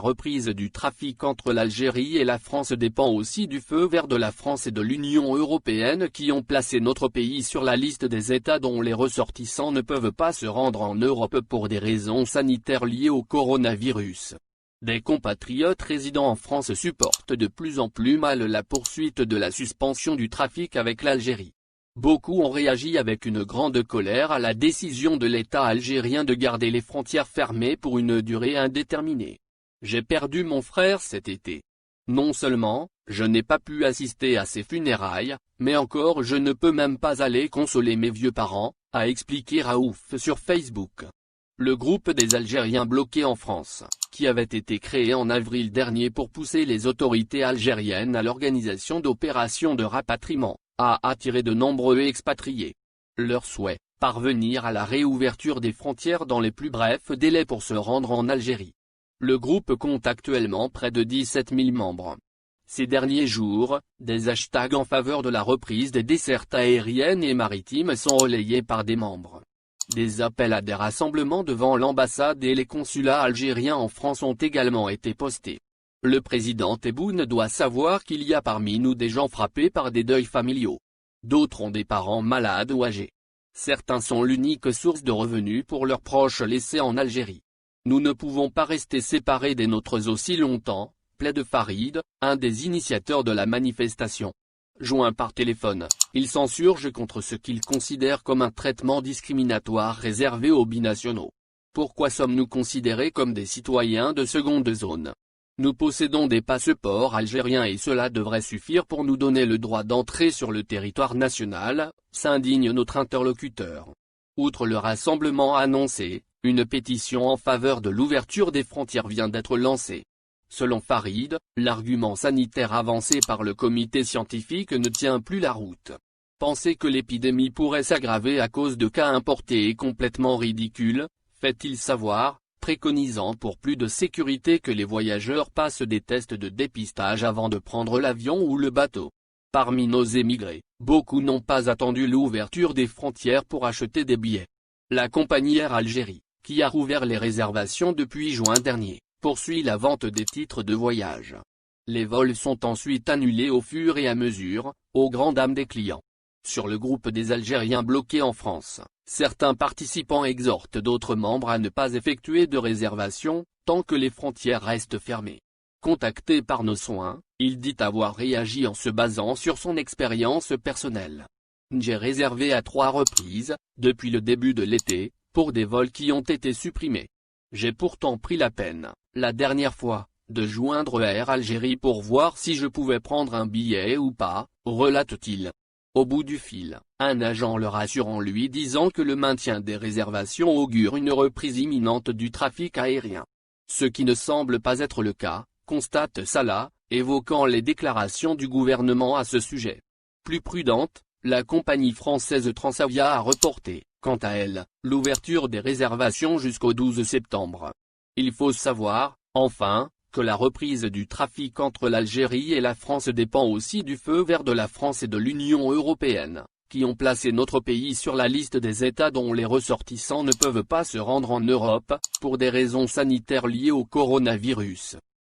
reprise du trafic entre l'Algérie et la France dépend aussi du feu vert de la France et de l'Union européenne qui ont placé notre pays sur la liste des États dont les ressortissants ne peuvent pas se rendre en Europe pour des raisons sanitaires liées au coronavirus. Des compatriotes résidant en France supportent de plus en plus mal la poursuite de la suspension du trafic avec l'Algérie. Beaucoup ont réagi avec une grande colère à la décision de l'État algérien de garder les frontières fermées pour une durée indéterminée. J'ai perdu mon frère cet été. Non seulement, je n'ai pas pu assister à ses funérailles, mais encore je ne peux même pas aller consoler mes vieux parents, a expliqué Raouf sur Facebook. Le groupe des Algériens bloqués en France, qui avait été créé en avril dernier pour pousser les autorités algériennes à l'organisation d'opérations de rapatriement, a attiré de nombreux expatriés. Leur souhait, parvenir à la réouverture des frontières dans les plus brefs délais pour se rendre en Algérie. Le groupe compte actuellement près de 17 000 membres. Ces derniers jours, des hashtags en faveur de la reprise des dessertes aériennes et maritimes sont relayés par des membres. Des appels à des rassemblements devant l'ambassade et les consulats algériens en France ont également été postés. Le président Tebboune doit savoir qu'il y a parmi nous des gens frappés par des deuils familiaux. D'autres ont des parents malades ou âgés. Certains sont l'unique source de revenus pour leurs proches laissés en Algérie. Nous ne pouvons pas rester séparés des nôtres aussi longtemps, plaide Farid, un des initiateurs de la manifestation. Joint par téléphone, il s'insurge contre ce qu'il considère comme un traitement discriminatoire réservé aux binationaux. Pourquoi sommes-nous considérés comme des citoyens de seconde zone? Nous possédons des passeports algériens et cela devrait suffire pour nous donner le droit d'entrer sur le territoire national, s'indigne notre interlocuteur. Outre le rassemblement annoncé, une pétition en faveur de l'ouverture des frontières vient d'être lancée. Selon Farid, l'argument sanitaire avancé par le comité scientifique ne tient plus la route. Penser que l'épidémie pourrait s'aggraver à cause de cas importés est complètement ridicule, fait-il savoir, préconisant pour plus de sécurité que les voyageurs passent des tests de dépistage avant de prendre l'avion ou le bateau. Parmi nos émigrés, beaucoup n'ont pas attendu l'ouverture des frontières pour acheter des billets. La compagnie Air Algérie, qui a rouvert les réservations depuis juin dernier, poursuit la vente des titres de voyage. Les vols sont ensuite annulés au fur et à mesure, aux grandes dames des clients. Sur le groupe des Algériens bloqués en France, certains participants exhortent d'autres membres à ne pas effectuer de réservation, tant que les frontières restent fermées. Contacté par Nos Soins, il dit avoir réagi en se basant sur son expérience personnelle. J'ai réservé à 3 reprises, depuis le début de l'été, pour des vols qui ont été supprimés. J'ai pourtant pris la peine, la dernière fois, de joindre Air Algérie pour voir si je pouvais prendre un billet ou pas, relate-t-il. Au bout du fil, un agent le rassure en lui disant que le maintien des réservations augure une reprise imminente du trafic aérien. Ce qui ne semble pas être le cas, constate Salah, évoquant les déclarations du gouvernement à ce sujet. Plus prudente, la compagnie française Transavia a reporté, quant à elle, l'ouverture des réservations jusqu'au 12 septembre. Il faut savoir, enfin, que la reprise du trafic entre l'Algérie et la France dépend aussi du feu vert de la France et de l'Union européenne, qui ont placé notre pays sur la liste des États dont les ressortissants ne peuvent pas se rendre en Europe, pour des raisons sanitaires liées au coronavirus.